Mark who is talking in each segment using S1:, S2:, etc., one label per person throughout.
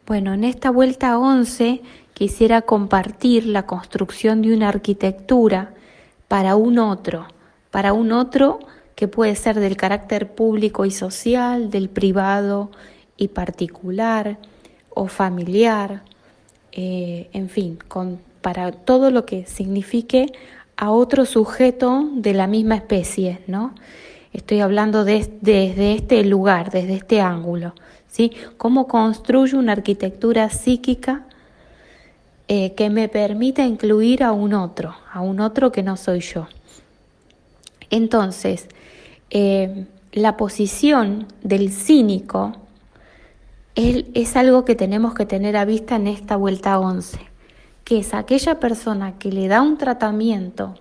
S1: Bueno, en esta vuelta 11 quisiera compartir la construcción de una arquitectura para un otro que puede ser del carácter público y social, del privado y particular o familiar, en fin, para todo lo que signifique a otro sujeto de la misma especie, ¿no? Estoy hablando desde este lugar, desde este ángulo, ¿sí? Cómo construyo una arquitectura psíquica que me permita incluir a un otro que no soy yo. Entonces, la posición del cínico es algo que tenemos que tener a vista en esta vuelta 11, que es aquella persona que le da un tratamiento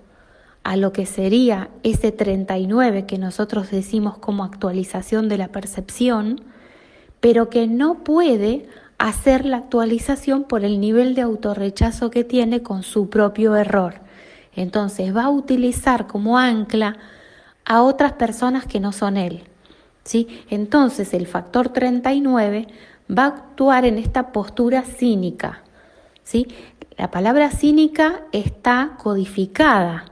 S1: a lo que sería ese 39 que nosotros decimos como actualización de la percepción, pero que no puede hacer la actualización por el nivel de autorrechazo que tiene con su propio error. Entonces va a utilizar como ancla a otras personas que no son él, ¿sí? Entonces el factor 39 va a actuar en esta postura cínica, ¿sí? La palabra cínica está codificada,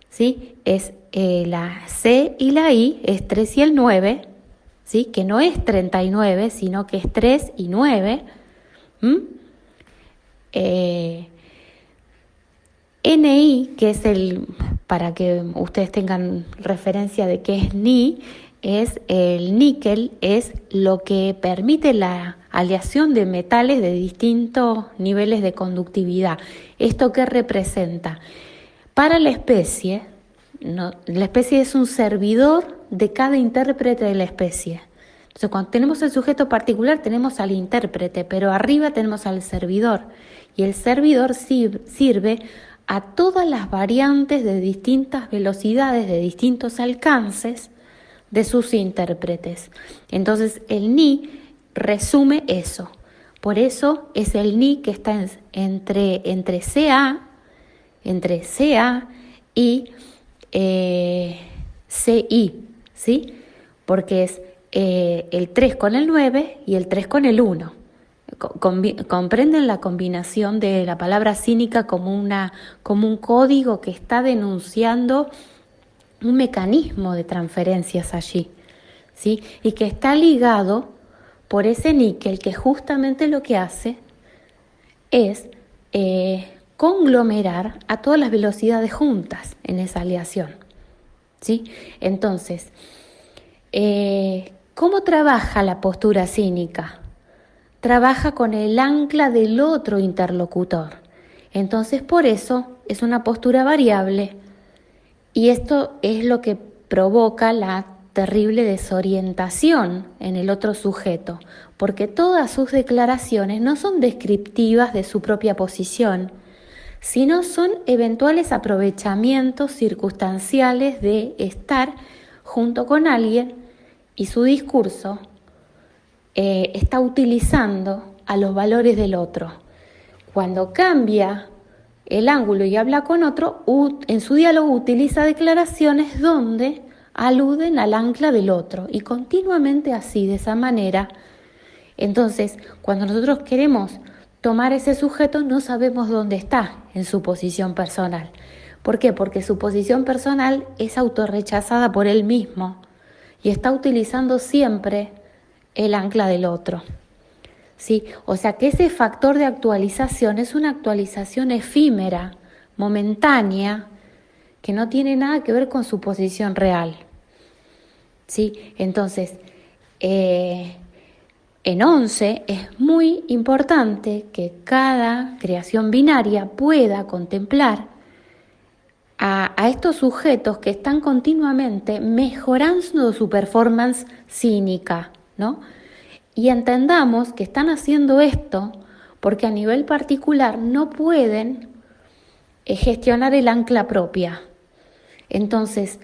S1: ¿sí? Es la C y la I, es 3 y el 9, ¿sí? Que no es 39, sino que es 3 y 9. NI, que es para que ustedes tengan referencia de qué es Ni, es el níquel, es lo que permite la aleación de metales de distintos niveles de conductividad. ¿Esto qué representa? Para la especie es un servidor de cada intérprete de la especie. Entonces, cuando tenemos el sujeto particular, tenemos al intérprete, pero arriba tenemos al servidor. Y el servidor sirve a todas las variantes de distintas velocidades, de distintos alcances de sus intérpretes. Entonces, el Ni resume eso. Por eso es el Ni que está entre CA y CI, ¿sí? Porque es el 3 con el 9 y el 3 con el 1. Comprenden la combinación de la palabra cínica como un código que está denunciando un mecanismo de transferencias allí, ¿sí? Y que está ligado por ese níquel que justamente lo que hace es conglomerar a todas las velocidades juntas en esa aleación, ¿sí? Entonces, ¿cómo trabaja la postura cínica? Trabaja con el ancla del otro interlocutor. Entonces, por eso es una postura variable y esto es lo que provoca la terrible desorientación en el otro sujeto, porque todas sus declaraciones no son descriptivas de su propia posición, sino son eventuales aprovechamientos circunstanciales de estar junto con alguien y su discurso está utilizando a los valores del otro. Cuando cambia el ángulo y habla con otro, en su diálogo utiliza declaraciones donde aluden al ancla del otro y continuamente así, de esa manera. Entonces, cuando nosotros queremos tomar ese sujeto, no sabemos dónde está en su posición personal. ¿Por qué? Porque su posición personal es autorrechazada por él mismo y está utilizando siempre el ancla del otro, ¿sí? O sea que ese factor de actualización es una actualización efímera, momentánea, que no tiene nada que ver con su posición real, ¿sí? Entonces, en 11 es muy importante que cada creación binaria pueda contemplar a estos sujetos que están continuamente mejorando su performance cínica, ¿no? Y entendamos que están haciendo esto porque a nivel particular no pueden gestionar el ancla propia. Entonces,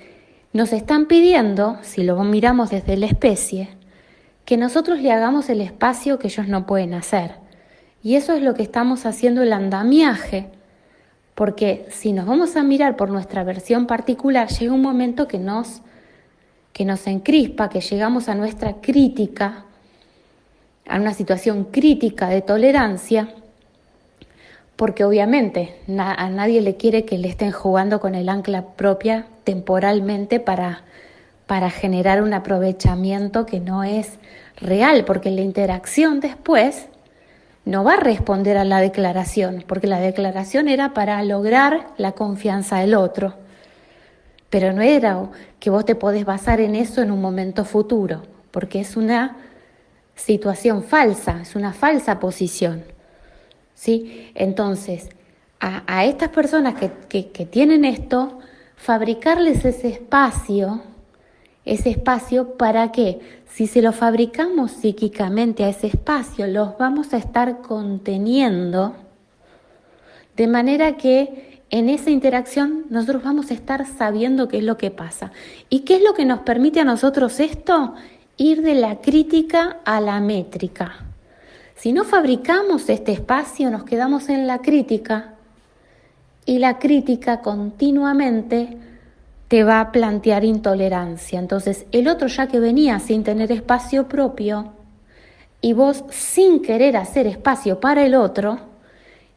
S1: nos están pidiendo, si lo miramos desde la especie, que nosotros le hagamos el espacio que ellos no pueden hacer. Y eso es lo que estamos haciendo el andamiaje, porque si nos vamos a mirar por nuestra versión particular, llega un momento que nos encrispa, que llegamos a nuestra crítica a una situación crítica de tolerancia, porque obviamente a nadie le quiere que le estén jugando con el ancla propia temporalmente para generar un aprovechamiento que no es real, porque la interacción después no va a responder a la declaración, porque la declaración era para lograr la confianza del otro, pero no era que vos te podés basar en eso en un momento futuro, porque es una situación falsa, es una falsa posición, ¿sí? Entonces, a estas personas que tienen esto, fabricarles ese espacio para que, si se lo fabricamos psíquicamente a ese espacio, los vamos a estar conteniendo, de manera que en esa interacción nosotros vamos a estar sabiendo qué es lo que pasa. ¿Y qué es lo que nos permite a nosotros esto? Ir de la crítica a la métrica. Si no fabricamos este espacio, nos quedamos en la crítica, y la crítica continuamente te va a plantear intolerancia. Entonces, el otro, ya que venía sin tener espacio propio, y vos sin querer hacer espacio para el otro,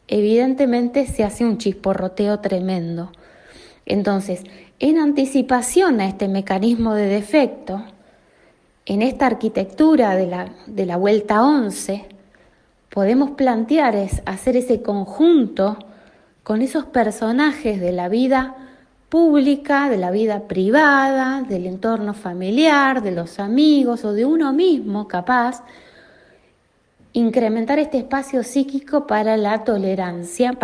S1: evidentemente se hace un chisporroteo tremendo. Entonces, en anticipación a este mecanismo de defecto, en esta arquitectura de la vuelta 11, podemos plantear hacer ese conjunto con esos personajes de la vida pública, de la vida privada, del entorno familiar, de los amigos o de uno mismo, capaz, incrementar este espacio psíquico para la tolerancia,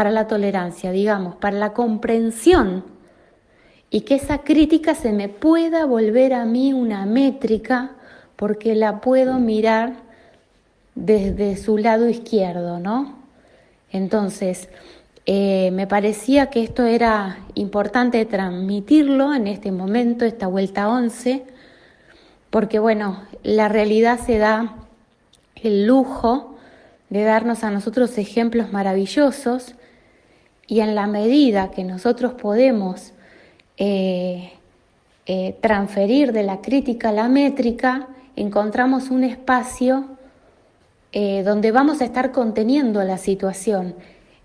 S1: digamos, para la comprensión, y que esa crítica se me pueda volver a mí una métrica, porque la puedo mirar desde su lado izquierdo, ¿no? Entonces, me parecía que esto era importante transmitirlo en este momento, esta vuelta 11, porque bueno, la realidad se da el lujo de darnos a nosotros ejemplos maravillosos, y en la medida que nosotros podemos transferir de la crítica a la métrica, encontramos un espacio donde vamos a estar conteniendo la situación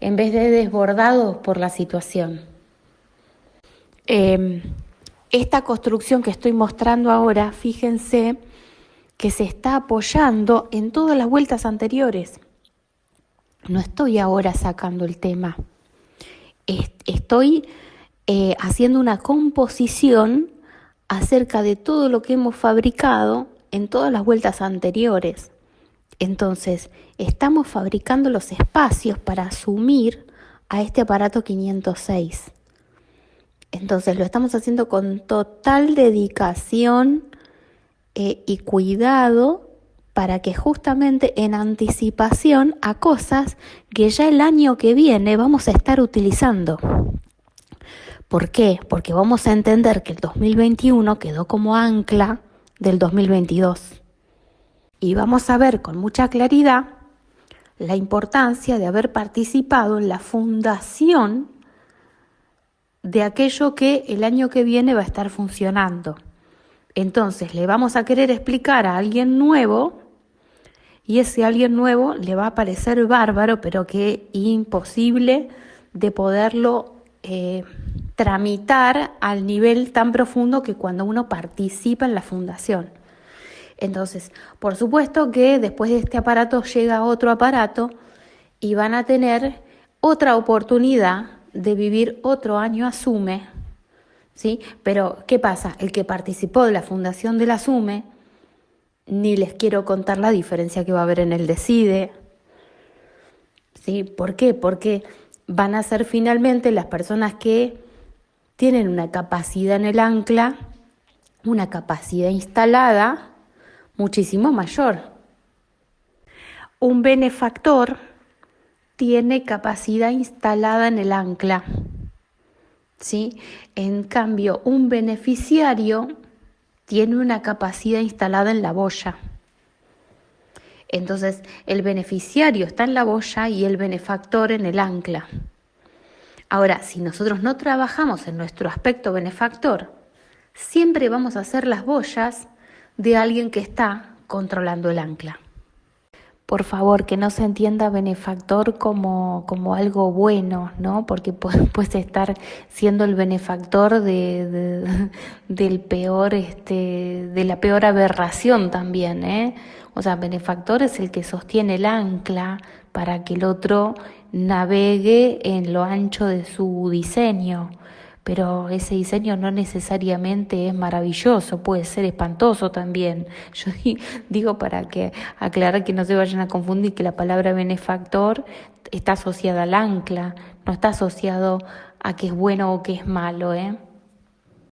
S1: en vez de desbordados por la situación. Esta construcción que estoy mostrando ahora, fíjense que se está apoyando en todas las vueltas anteriores. No estoy ahora sacando el tema. Estoy haciendo una composición acerca de todo lo que hemos fabricado en todas las vueltas anteriores. Entonces, estamos fabricando los espacios para asumir a este aparato 506. Entonces, lo estamos haciendo con total dedicación y cuidado, para que justamente en anticipación a cosas que ya el año que viene vamos a estar utilizando. ¿Por qué? Porque vamos a entender que el 2021 quedó como ancla del 2022. Y vamos a ver con mucha claridad la importancia de haber participado en la fundación de aquello que el año que viene va a estar funcionando. Entonces le vamos a querer explicar a alguien nuevo, y ese alguien nuevo le va a parecer bárbaro, pero que imposible de poderlo tramitar al nivel tan profundo que cuando uno participa en la fundación. Entonces, por supuesto que después de este aparato llega otro aparato, y van a tener otra oportunidad de vivir otro año ASUME, ¿sí? Pero, ¿qué pasa? El que participó de la fundación del ASUME, ni les quiero contar la diferencia que va a haber en el DECIDE, ¿sí? ¿Por qué? Porque van a ser finalmente las personas que tienen una capacidad en el ancla, una capacidad instalada muchísimo mayor. Un benefactor tiene capacidad instalada en el ancla, ¿sí? En cambio, un beneficiario tiene una capacidad instalada en la boya. Entonces, el beneficiario está en la boya y el benefactor en el ancla. Ahora, si nosotros no trabajamos en nuestro aspecto benefactor, siempre vamos a hacer las boyas de alguien que está controlando el ancla. por favor, que no se entienda benefactor como algo bueno, ¿no? Porque puedes estar siendo el benefactor del peor, de la peor aberración también, ¿eh? O sea, benefactor es el que sostiene el ancla para que el otro navegue en lo ancho de su diseño. Pero ese diseño no necesariamente es maravilloso, puede ser espantoso también. Yo digo para que aclarar que no se vayan a confundir que la palabra benefactor está asociada al ancla, no está asociado a que es bueno o que es malo, ¿eh?